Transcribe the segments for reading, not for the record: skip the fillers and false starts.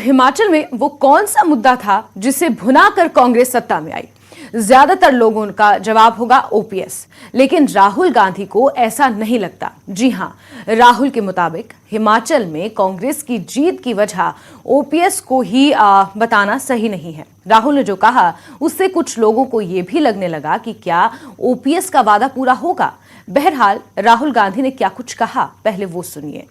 हिमाचल में वो कौन सा मुद्दा था जिसे भुनाकर कांग्रेस सत्ता में आई? ज्यादातर लोगों का जवाब होगा ओपीएस, लेकिन राहुल गांधी को ऐसा नहीं लगता। जी हां, राहुल के मुताबिक हिमाचल में कांग्रेस की जीत की वजह ओपीएस को ही बताना सही नहीं है। राहुल ने जो कहा उससे कुछ लोगों को यह भी लगने लगा कि क्या ओपीएस का वादा पूरा होगा। बहरहाल राहुल गांधी ने क्या कुछ कहा, पहले वो सुनिए।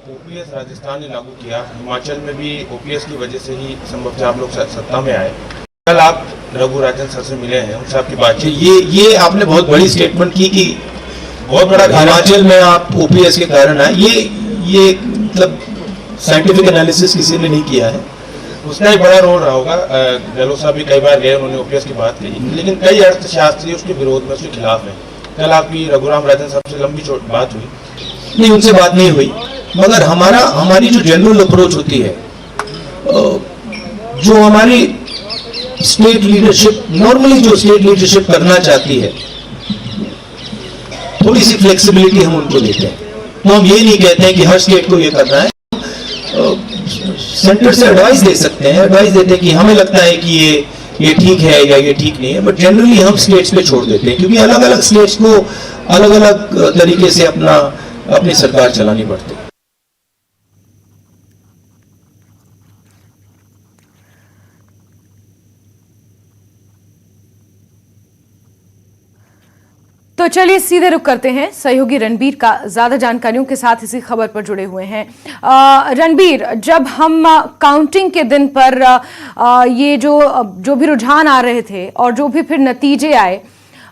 ओपीएस राजस्थान ने लागू किया, हिमाचल में भी ओपीएस की वजह से ही संभवतः आप लोग सत्ता में आए। कल आप रघुराजन सर से मिले हैं, उनसे आपकी बातचीत, ये आपने बहुत बड़ी स्टेटमेंट की कि बहुत बड़ा हिमाचल में आप ओपीएस के कारण आए। ये मतलब साइंटिफिक एनालिसिस किसी ने नहीं किया है। उसका एक बड़ा रोल रहा होगा। गहलोत साहब भी कई बार गए, उन्होंने ओपीएस की बात कही, लेकिन कई अर्थशास्त्री उसके विरोध में, उसके खिलाफ है। कल आपकी रघुराम राजन साहब से लंबी बात हुई? नहीं, उनसे बात नहीं हुई, मगर हमारी जो जनरल अप्रोच होती है, जो हमारी स्टेट लीडरशिप नॉर्मली जो स्टेट लीडरशिप करना चाहती है, थोड़ी सी फ्लेक्सिबिलिटी हम उनको देते हैं। तो हम ये नहीं कहते हैं कि हर स्टेट को ये करना है। सेंटर से एडवाइस दे सकते हैं, एडवाइस देते हैं कि हमें लगता है कि ये ठीक है या ये ठीक नहीं है, बट जनरली हम स्टेट्स पे छोड़ देते हैं, क्योंकि अलग अलग स्टेट्स को अलग अलग तरीके से अपनी सरकार चलानी पड़ती है। तो चलिए सीधे रुख करते हैं सहयोगी रणबीर का, ज्यादा जानकारियों के साथ इसी खबर पर जुड़े हुए हैं। रणबीर, जब हम काउंटिंग के दिन पर ये जो भी रुझान आ रहे थे और जो भी फिर नतीजे आए,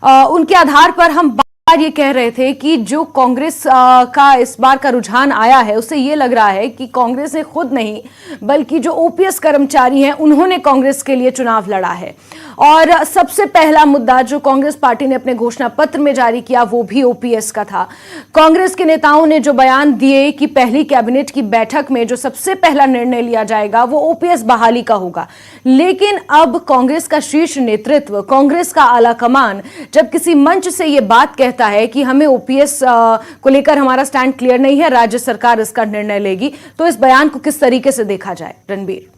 उनके आधार पर हम बार ये कह रहे थे कि जो कांग्रेस का इस बार का रुझान आया है, उससे ये लग रहा है कि कांग्रेस ने खुद नहीं बल्कि जो ओपीएस कर्मचारी हैं उन्होंने कांग्रेस के लिए चुनाव लड़ा है। और सबसे पहला मुद्दा जो कांग्रेस पार्टी ने अपने घोषणा पत्र में जारी किया वो भी ओपीएस का था। कांग्रेस के नेताओं ने जो बयान दिए कि पहली कैबिनेट की बैठक में जो सबसे पहला निर्णय लिया जाएगा वो ओपीएस बहाली का होगा। लेकिन अब कांग्रेस का शीर्ष नेतृत्व, कांग्रेस का आला कमान जब किसी मंच से ये बात कहता है कि हमें ओपीएस को लेकर हमारा स्टैंड क्लियर नहीं है, राज्य सरकार इसका निर्णय लेगी, तो इस बयान को किस तरीके से देखा जाए रणबीर?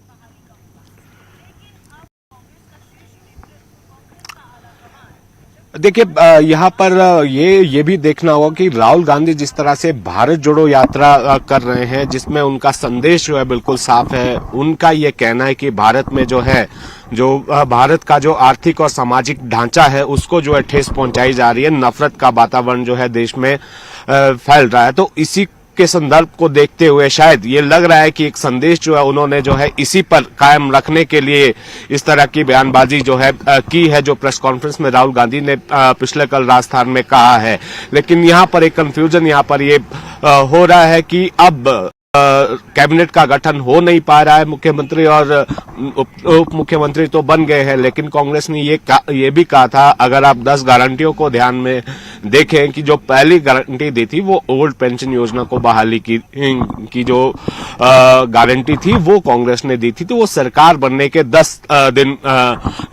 देखिए, यहाँ पर ये भी देखना होगा कि राहुल गांधी जिस तरह से भारत जोड़ो यात्रा कर रहे हैं, जिसमें उनका संदेश जो है बिल्कुल साफ है। उनका ये कहना है कि भारत में जो है, जो भारत का जो आर्थिक और सामाजिक ढांचा है उसको जो है ठेस पहुंचाई जा रही है, नफरत का वातावरण जो है देश में फैल रहा है। तो इसी के संदर्भ को देखते हुए शायद ये लग रहा है कि एक संदेश जो है उन्होंने जो है इसी पर कायम रखने के लिए इस तरह की बयानबाजी जो है की है, जो प्रेस कॉन्फ्रेंस में राहुल गांधी ने पिछले कल राजस्थान में कहा है। लेकिन यहाँ पर एक कंफ्यूजन यहाँ पर ये हो रहा है कि अब कैबिनेट का गठन हो नहीं पा रहा है। मुख्यमंत्री और उप मुख्यमंत्री तो बन गए हैं, लेकिन कांग्रेस ने ये भी कहा था, अगर आप 10 गारंटियों को ध्यान में देखें, कि जो पहली गारंटी दी थी वो ओल्ड पेंशन योजना को बहाली की जो गारंटी थी वो कांग्रेस ने दी थी। तो वो सरकार बनने के 10 दिन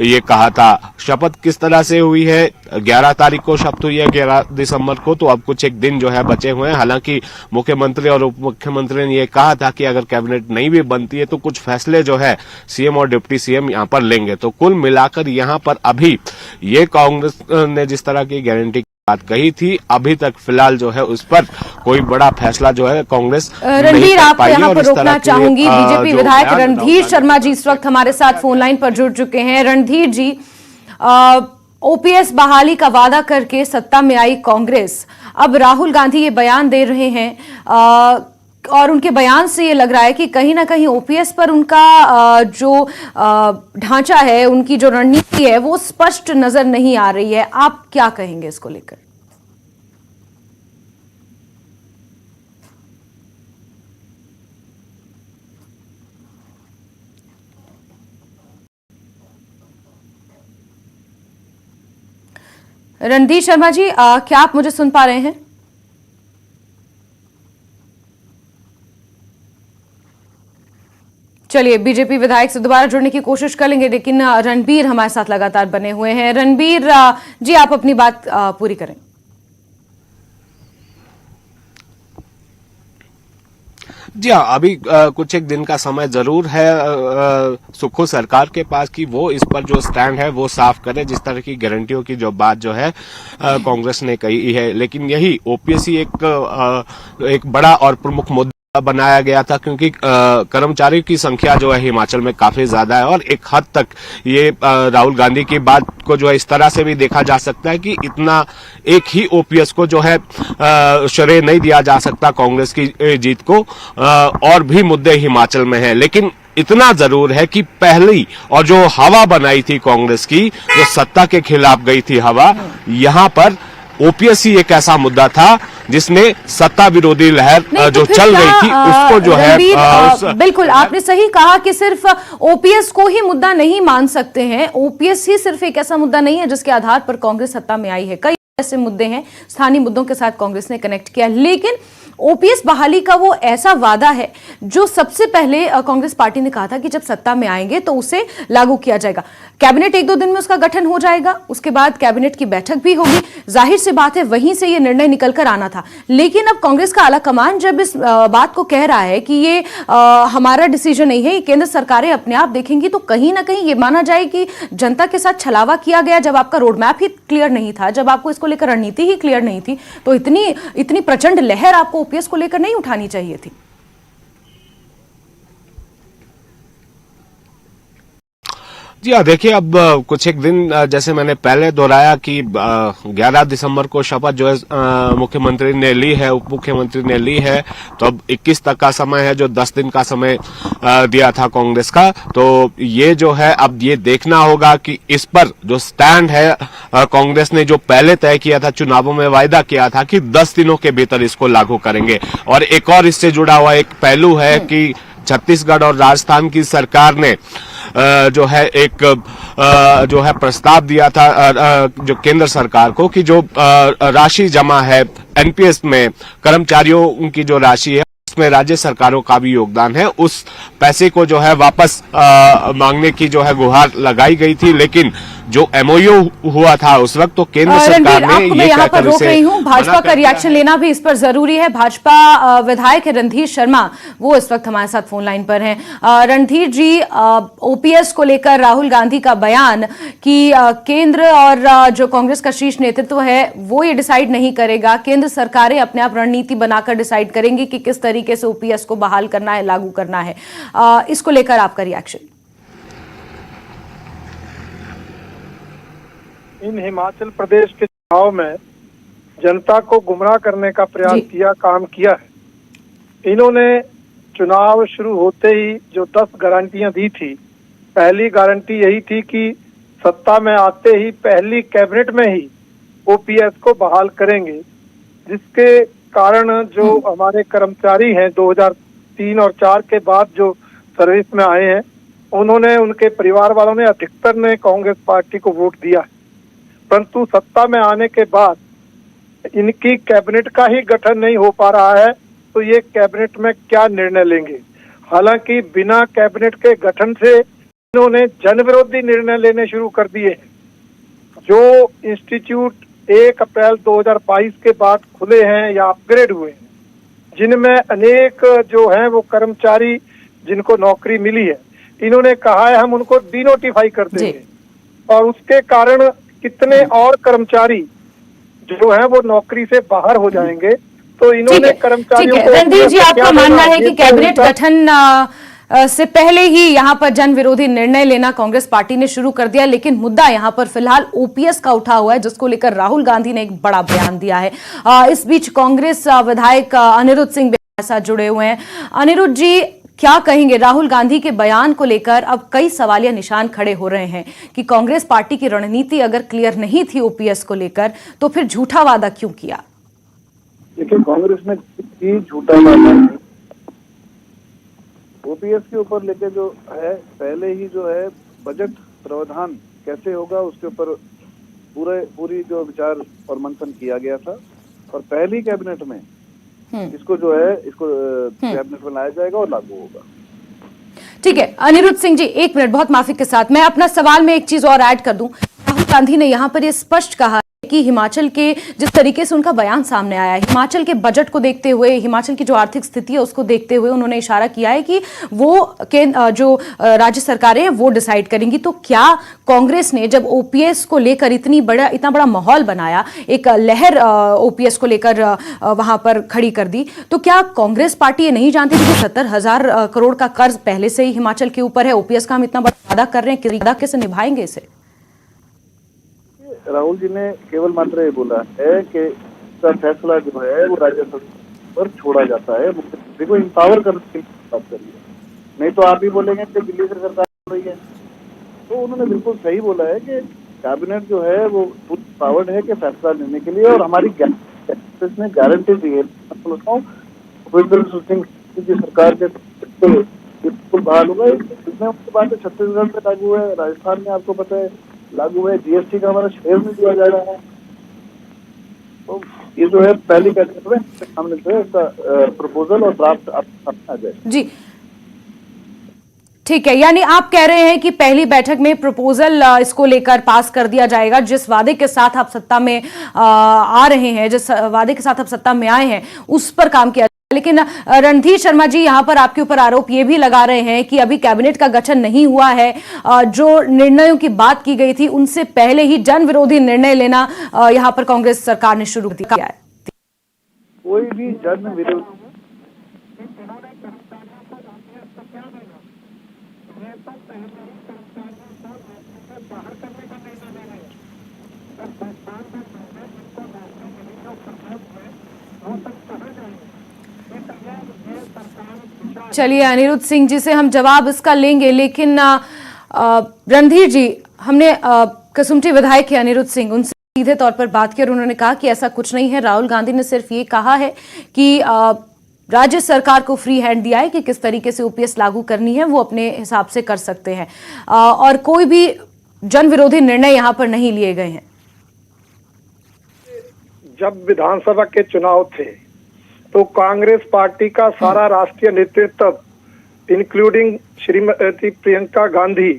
ये कहा था। शपथ किस तरह से हुई है? 11 तारीख को शपथ हुई है, 11 दिसंबर को, तो अब कुछ एक दिन जो है बचे हुए हैं। हालांकि मुख्यमंत्री और उप मुख्यमंत्री ने ये कहा था कि अगर कैबिनेट नहीं भी बनती है तो कुछ फैसले जो है सीएम और डिप्टी सीएम यहां पर लेंगे। तो कुल मिलाकर यहां पर अभी ये कांग्रेस ने जिस तरह की गारंटी बात कही थी, अभी तक फिलहाल जो है उस पर कोई बड़ा फैसला जो है कांग्रेस रणधीर, आप यहाँ पर रोकना चाहूंगी। बीजेपी विधायक रणधीर शर्मा जी इस वक्त हमारे साथ फोन लाइन पर जुड़ चुके हैं। रणधीर जी, ओपीएस बहाली का वादा करके सत्ता में आई कांग्रेस, अब राहुल गांधी ये बयान दे रहे हैं और उनके बयान से ये लग रहा है कि कहीं ना कहीं ओपीएस पर उनका जो ढांचा है, उनकी जो रणनीति है वो स्पष्ट नजर नहीं आ रही है। आप क्या कहेंगे इसको लेकर? रणधीर शर्मा जी, क्या आप मुझे सुन पा रहे हैं? चलिए बीजेपी विधायक से दोबारा जुड़ने की कोशिश कर लेंगे, लेकिन रणबीर हमारे साथ लगातार बने हुए हैं। रणबीर जी, आप अपनी बात पूरी करें। जी हाँ, अभी कुछ एक दिन का समय जरूर है सुखो सरकार के पास कि वो इस पर जो स्टैंड है वो साफ करे। जिस तरह की गारंटियों की जो बात जो है कांग्रेस ने कही है, लेकिन यही ओपीएससी एक बड़ा और प्रमुख मुद्दा बनाया गया था, क्योंकि कर्मचारियों की संख्या जो है हिमाचल में काफी ज्यादा है और एक हद तक ये राहुल गांधी की बात को जो है इस तरह से भी देखा जा सकता है कि इतना एक ही ओपीएस को जो है श्रेय नहीं दिया जा सकता कांग्रेस की जीत को। और भी मुद्दे हिमाचल में है, लेकिन इतना जरूर है कि पहली और जो हवा बनाई थी कांग्रेस की, जो सत्ता के खिलाफ गई थी हवा, यहां पर ओपीएससी एक ऐसा मुद्दा था जिसमें सत्ता विरोधी लहर जो तो चल रही थी उसको जो है बिल्कुल आपने सही कहा कि सिर्फ ओपीएस को ही मुद्दा नहीं मान सकते हैं। ओपीएस ही सिर्फ एक ऐसा मुद्दा नहीं है जिसके आधार पर कांग्रेस सत्ता में आई है। कई ऐसे मुद्दे हैं, स्थानीय मुद्दों के साथ कांग्रेस ने कनेक्ट किया, लेकिन ओपीएस बहाली का वो ऐसा वादा है जो सबसे पहले कांग्रेस पार्टी ने कहा था कि जब सत्ता में आएंगे तो उसे लागू किया जाएगा। कैबिनेट 1-2 दिन में उसका गठन हो जाएगा, उसके बाद कैबिनेट की बैठक भी होगी। जाहिर सी बात है वहीं से ये निर्णय निकलकर आना था, लेकिन अब कांग्रेस का आला कमान जब इस बात को कह रहा है कि ये हमारा डिसीजन नहीं है, ये केंद्र सरकारें अपने आप देखेंगी, तो कहीं ना कहीं ये माना जाए कि जनता के साथ छलावा किया गया। जब आपका रोड मैप ही क्लियर नहीं था, जब आपको इसको लेकर रणनीति ही क्लियर नहीं थी, तो इतनी प्रचंड लहर आपको ओपीएस को लेकर नहीं उठानी चाहिए थी। जी हाँ, देखिए अब कुछ एक दिन जैसे मैंने पहले दोहराया कि 11 दिसंबर को शपथ जो है मुख्यमंत्री ने ली है, उप मुख्यमंत्री ने ली है, तो अब 21 तक का समय है, जो 10 दिन का समय दिया था कांग्रेस का। तो ये जो है अब ये देखना होगा कि इस पर जो स्टैंड है कांग्रेस ने जो पहले तय किया था, चुनावों में वायदा किया था कि 10 दिनों के भीतर इसको लागू करेंगे। और एक और इससे जुड़ा हुआ एक पहलू है कि छत्तीसगढ़ और राजस्थान की सरकार ने जो है एक जो है प्रस्ताव दिया था जो केंद्र सरकार को कि जो राशि जमा है एनपीएस में, कर्मचारियों की जो राशि है उसमें राज्य सरकारों का भी योगदान है, उस पैसे को जो है वापस मांगने की जो है गुहार लगाई गई थी। लेकिन जो एमओयू हुआ था उस वक्त तो केंद्र सरकार ने ये यहाँ पर रोक रही हूँ, भाजपा का रिएक्शन लेना भी इस पर जरूरी है। भाजपा विधायक रणधीर शर्मा वो इस वक्त हमारे साथ फोन लाइन पर हैं। रणधीर जी, ओपीएस को लेकर राहुल गांधी का बयान कि केंद्र और जो कांग्रेस का शीर्ष नेतृत्व है वो ये डिसाइड नहीं करेगा, केंद्र सरकारें अपने आप रणनीति बनाकर डिसाइड करेंगी कि किस तरीके से ओपीएस को बहाल करना है, लागू करना है, इसको लेकर आपका रिएक्शन? इन हिमाचल प्रदेश के चुनाव में जनता को गुमराह करने का प्रयास काम किया है। इन्होंने चुनाव शुरू होते ही जो 10 गारंटियां दी थी, पहली गारंटी यही थी कि सत्ता में आते ही पहली कैबिनेट में ही ओपीएस को बहाल करेंगे, जिसके कारण जो हमारे कर्मचारी हैं 2003 और 4 के बाद जो सर्विस में आए हैं, उन्होंने, उनके परिवार वालों ने, अधिकतर ने कांग्रेस पार्टी को वोट दिया है। परंतु सत्ता में आने के बाद इनकी कैबिनेट का ही गठन नहीं हो पा रहा है, तो ये कैबिनेट में क्या निर्णय लेंगे। हालांकि बिना कैबिनेट के गठन से इन्होंने जन विरोधी निर्णय लेने शुरू कर दिए हैं। जो इंस्टीट्यूट 1 अप्रैल 2022 के बाद खुले हैं या अपग्रेड हुए हैं, जिनमें अनेक जो हैं वो कर्मचारी जिनको नौकरी मिली है, इन्होंने कहा है हम उनको डिनोटिफाई कर देंगे, और उसके कारण कितने और कर्मचारी जो है वो नौकरी से बाहर हो जाएंगे। तो इन्होंने कर्मचारियों को, रणधीर जी, आपका मानना है कि कैबिनेट गठन से पहले ही यहां पर जन विरोधी निर्णय लेना कांग्रेस पार्टी ने शुरू कर दिया, लेकिन मुद्दा यहां पर फिलहाल ओपीएस का उठा हुआ है, जिसको लेकर राहुल गांधी ने एक बड़ा बयान दिया है। इस बीच कांग्रेस विधायक अनिरुद्ध सिंह साथ जुड़े हुए हैं। अनिरुद्ध जी, क्या कहेंगे राहुल गांधी के बयान को लेकर? अब कई सवालिया निशान खड़े हो रहे हैं कि कांग्रेस पार्टी की रणनीति अगर क्लियर नहीं थी ओपीएस को लेकर, तो फिर झूठा वादा क्यों किया? देखिए, कांग्रेस ने की झूठा वादा ओपीएस के ऊपर लेके जो है, पहले ही जो है बजट प्रावधान कैसे होगा उसके ऊपर पूरी जो विचार और मंथन किया गया था, और पहली कैबिनेट में इसको जो है इसको कैबिनेट में लाया जाएगा और लागू होगा। ठीक है अनिरुद्ध सिंह जी, 1 मिनट, बहुत माफी के साथ मैं अपना सवाल में एक चीज और ऐड कर दूं। राहुल गांधी ने यहां पर यह स्पष्ट कहा कि हिमाचल के जिस तरीके से उनका बयान सामने आया है, हिमाचल के बजट को देखते हुए, हिमाचल की जो आर्थिक स्थिति है उसको देखते हुए उन्होंने इशारा किया है कि वो जो राज्य सरकारें हैं वो डिसाइड करेंगी। तो क्या कांग्रेस ने जब ओपीएस को लेकर इतना बड़ा माहौल बनाया, एक लहर ओपीएस को लेकर वहां पर खड़ी कर दी, तो क्या कांग्रेस पार्टी ये नहीं जानती थी कि 70,000 करोड़ का कर्ज पहले से ही हिमाचल के ऊपर है? ओपीएस का हम इतना बड़ा वादा कर रहे हैं, वादा कैसे निभाएंगे इसे? राहुल जी ने केवल मात्र ये बोला है कि इसका फैसला जो है वो राज्य सरकार पर छोड़ा जाता है, मुख्यमंत्री को इंपावर करने की बात करिए, नहीं तो आप ही बोलेंगे कि दिल्ली से सरकार हो रही है। तो उन्होंने बिल्कुल सही बोला है कि कैबिनेट जो है वो फुल पावर्ड है कि फैसला लेने के लिए, और हमारी ने गारंटी दी है। सरकार के बिल्कुल बहाल होगा। इसमें उसके बाद छत्तीसगढ़ में लागू है, राजस्थान में आपको पता है लागू है, जीएसटी का हमारा शेयर नहीं दिया जा रहा है। तो ये जो है पहली कैबिनेट में सामने जो है इसका प्रपोजल और ड्राफ्ट आ जाए। जी ठीक है, यानी आप कह रहे हैं कि पहली बैठक में प्रपोजल इसको लेकर पास कर दिया जाएगा। जिस वादे के साथ आप सत्ता में आ रहे हैं, जिस वादे के साथ आप सत्ता में आए हैं, उस पर काम किया। लेकिन रणधीर शर्मा जी यहाँ पर आपके ऊपर आरोप ये भी लगा रहे हैं कि अभी कैबिनेट का गठन नहीं हुआ है, जो निर्णयों की बात की गई थी उनसे पहले ही जन विरोधी निर्णय लेना यहाँ पर कांग्रेस सरकार ने शुरू किया है। कोई भी जन विरोधी चलिए, अनिरुद्ध सिंह जी से हम जवाब इसका लेंगे, लेकिन रणधीर जी, हमने कसुम्पटी विधायक है अनिरुद्ध सिंह, उनसे सीधे तौर पर बात की और उन्होंने कहा कि ऐसा कुछ नहीं है। राहुल गांधी ने सिर्फ ये कहा है कि राज्य सरकार को फ्री हैंड दिया है कि किस तरीके से ओपीएस लागू करनी है, वो अपने हिसाब से कर सकते हैं, और कोई भी जन विरोधी निर्णय यहाँ पर नहीं लिए गए हैं। जब विधानसभा के चुनाव थे तो कांग्रेस पार्टी का सारा राष्ट्रीय नेतृत्व इंक्लूडिंग श्रीमती प्रियंका गांधी,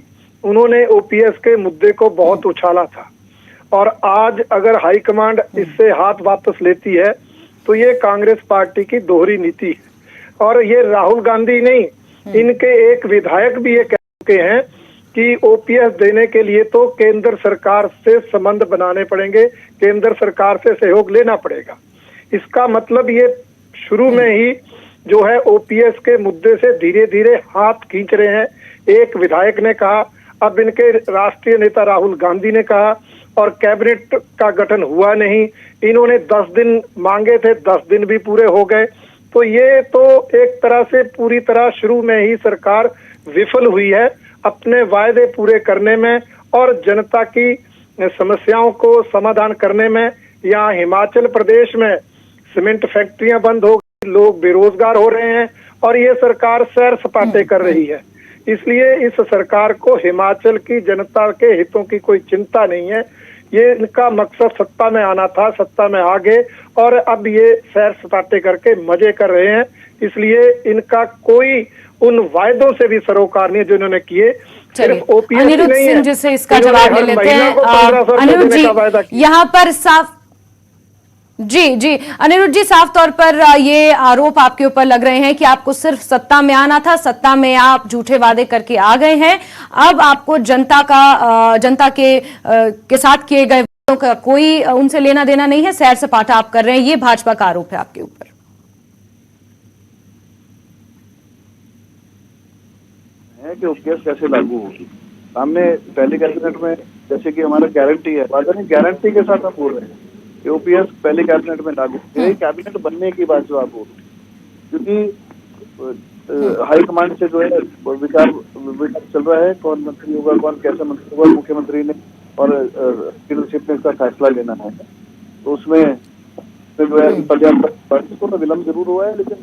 उन्होंने ओपीएस के मुद्दे को बहुत उछाला था। और आज अगर हाईकमांड इससे हाथ वापस लेती है तो ये कांग्रेस पार्टी की दोहरी नीति है। और ये राहुल गांधी नहीं, इनके एक विधायक भी ये कह चुके हैं कि ओपीएस देने के लिए तो केंद्र सरकार से संबंध बनाने पड़ेंगे, केंद्र सरकार से सहयोग लेना पड़ेगा। इसका मतलब ये शुरू में ही जो है ओपीएस के मुद्दे से धीरे धीरे हाथ खींच रहे हैं। एक विधायक ने कहा, अब इनके राष्ट्रीय नेता राहुल गांधी ने कहा, और कैबिनेट का गठन हुआ नहीं। इन्होंने 10 दिन मांगे थे, 10 दिन भी पूरे हो गए। तो ये तो एक तरह से पूरी तरह शुरू में ही सरकार विफल हुई है अपने वायदे पूरे करने में और जनता की समस्याओं को समाधान करने में। यहाँ हिमाचल प्रदेश में सीमेंट फैक्ट्रियां बंद हो गई, लोग बेरोजगार हो रहे हैं और ये सरकार सैर सपाटे कर रही है। इसलिए इस सरकार को हिमाचल की जनता के हितों की कोई चिंता नहीं है। ये इनका मकसद सत्ता में आना था, सत्ता में आ गए और अब ये सैर सपाटे करके मजे कर रहे हैं। इसलिए इनका कोई उन वायदों से भी सरोकार नहीं है जो इन्होंने किए। सिर्फ ओपीएस अनिरुद्ध सिंह जी से इसका जवाब ले लेते हैं। अनिरुद्ध जी, यहाँ पर साफ जी अनिरुद्ध जी, साफ तौर पर ये आरोप आपके ऊपर लग रहे हैं कि आपको सिर्फ सत्ता में आना था, सत्ता में आप झूठे वादे करके आ गए हैं। अब आपको जनता के साथ किए गए वादों का कोई उनसे लेना देना नहीं है, सैर सपाटा आप कर रहे हैं। ये भाजपा का आरोप है आपके ऊपर। कि ओपीएस कैसे लागू होगी, हमने पहली कैबिनेट में जैसे कि हमारा गारंटी है, गारंटी के साथ हम बोल रहे हैं कि ओपीएस पहले कैबिनेट में लागू, कैबिनेट बनने की बात जो आप बोल रहे हैं, क्योंकि हाईकमांड से जो है विचार चल रहा है, कौन मंत्री होगा, कौन कैसा मंत्री होगा, मुख्यमंत्री ने और लीडरशिप ने इसका फैसला लेना है। तो उसमें जो है पर्याप्त को विलम्ब जरूर हुआ है, लेकिन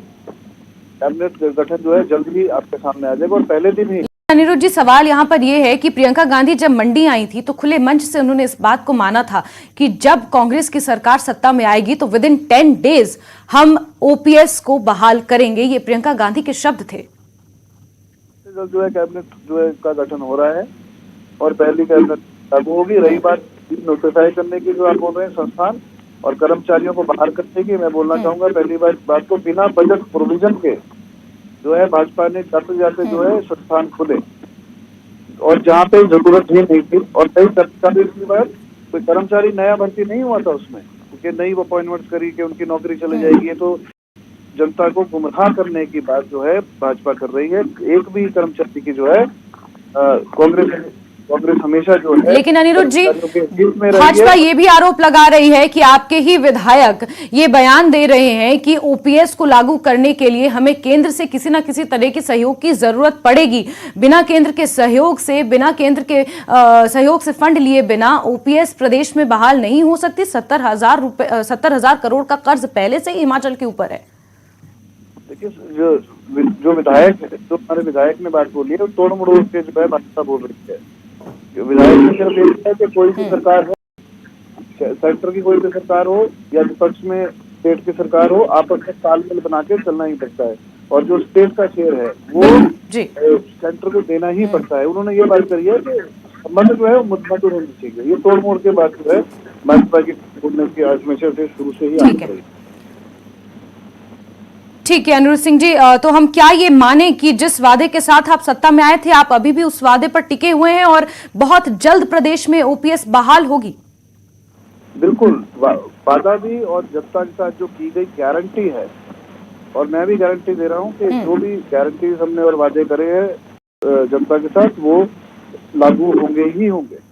कैबिनेट गठन जो है जल्द ही आपके सामने आ जाएगा और पहले दिन ही। अनिरुद्ध जी, सवाल यहाँ पर यह है कि प्रियंका गांधी जब मंडी आई थी तो खुले मंच से उन्होंने इस बात को माना था कि जब कांग्रेस की सरकार सत्ता में आएगी तो विद इन 10 डेज हम ओपीएस को बहाल करेंगे। ये प्रियंका गांधी के शब्द थे। जो है कैबिनेट जो है का गठन हो रहा है और पहली कैबिनेट लागू होगी। रही बात नोटिफाई करने की जो आप बोल रहे हैं संस्थान और कर्मचारियों को बाहर करने की, मैं बोलना चाहूंगा पहली बात तो बिना बजट प्रोविजन के जो है भाजपा ने जाते जाते जो है संस्थान खुले और जहाँ पे जरूरत ही नहीं थी। और नई कर्मचारी की बात, कोई कर्मचारी नया भर्ती नहीं हुआ था उसमें, क्योंकि नई वो अपॉइंटमेंट करी कि उनकी नौकरी चली जाएगी। तो जनता को गुमराह करने की बात जो है भाजपा कर रही है। एक भी कर्मचारी की जो है कांग्रेस हमेशा जो है, लेकिन अनिरुद्ध जी, में भाजपा ये भी आरोप लगा रही है कि आपके ही विधायक ये बयान दे रहे हैं कि ओपीएस को लागू करने के लिए हमें केंद्र से किसी ना किसी तरह के सहयोग की जरूरत पड़ेगी। बिना केंद्र के सहयोग से फंड लिए बिना ओपीएस प्रदेश में बहाल नहीं हो सकती। 70,000 करोड़ का कर्ज पहले से ही हिमाचल के ऊपर है। देखिए, जो विधायक है, जो हमारे विधायक ने बात बोली है, तोड़ मड़ोड़ के जो है भाजपा बोल रही है। विधायक ने सिर्फ देखा है कि कोई भी सरकार हो, सेंटर की कोई भी सरकार हो या विपक्ष में स्टेट की सरकार हो, आपस में तालमेल बना के चलना ही पड़ता है। और जो स्टेट का शेयर है वो सेंटर को देना ही पड़ता है। उन्होंने ये बात करी है कि संबंध जो है वो मुद्दा होनी चाहिए। ये तोड़ मोड़ के बात जो है भाजपा की बोलने की हमेशा से शुरू से ही आ रही है। ठीक है अनिरुद्ध सिंह जी, तो हम क्या ये माने कि जिस वादे के साथ आप सत्ता में आए थे, आप अभी भी उस वादे पर टिके हुए हैं और बहुत जल्द प्रदेश में ओपीएस बहाल होगी? बिल्कुल, वादा भी और जनता के साथ जो की गई गारंटी है, और मैं भी गारंटी दे रहा हूं कि जो भी गारंटी हमने और वादे करे हैं जनता के साथ, वो लागू होंगे ही होंगे।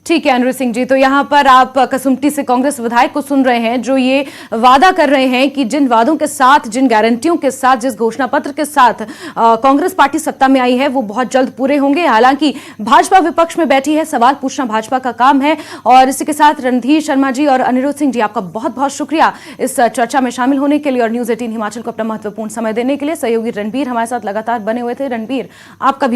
ठीक है अनिरुद्ध सिंह जी, तो यहाँ पर आप कसुम्पटी से कांग्रेस विधायक को सुन रहे हैं जो ये वादा कर रहे हैं कि जिन वादों के साथ, जिन गारंटियों के साथ, जिस घोषणा पत्र के साथ कांग्रेस पार्टी सत्ता में आई है वो बहुत जल्द पूरे होंगे। हालांकि भाजपा विपक्ष में बैठी है, सवाल पूछना भाजपा का काम है। और इसी के साथ रणधीर शर्मा जी और अनिरुद्ध सिंह जी, आपका बहुत बहुत शुक्रिया इस चर्चा में शामिल होने के लिए और न्यूज 18 हिमाचल को अपना महत्वपूर्ण समय देने के लिए। सहयोगी रणबीर हमारे साथ लगातार बने हुए थे। रणबीर, आपका भी